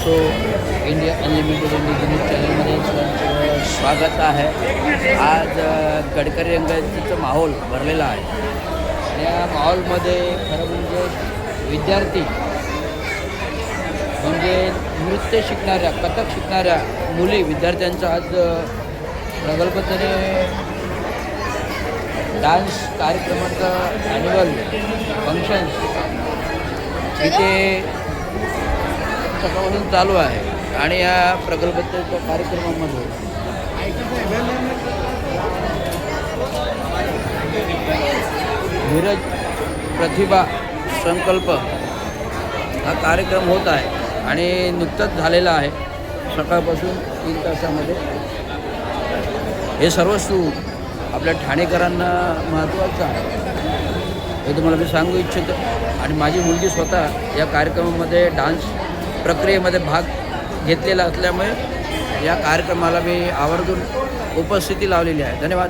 असो, India unlimited news चॅनलमध्ये सर्वांचं स्वागत आहे. आज गडकरी रंगाचा माहोल भरलेला आहे. या माहोलमध्ये खरं म्हणजे विद्यार्थी म्हणजे नृत्य शिकणाऱ्या, कथक शिकणाऱ्या मुली विद्यार्थ्यांचा आज प्रगल्भतेने डान्स कार्यक्रमाचं ॲन्युअल फंक्शन्स इथे सकाळपासून चालू आहे. आणि या प्रगल्भतेच्या कार्यक्रमामध्ये धीरज प्रतिभा संकल्प हा कार्यक्रम होत आहे आणि नुकताच झालेला आहे. सकाळपासून 3 तासामध्ये हे सर्व सुख आपल्या ठाणेकरांना महत्त्वाचं आहे हे तुम्हाला मी सांगू इच्छितो. आणि माझी मुलगी स्वतः या कार्यक्रमामध्ये डान्स प्रक्रियेमध्ये भाग घेतलेला असल्यामुळे या कार्यक्रमाला मी आवर्जून उपस्थिती लावलेली आहे. धन्यवाद.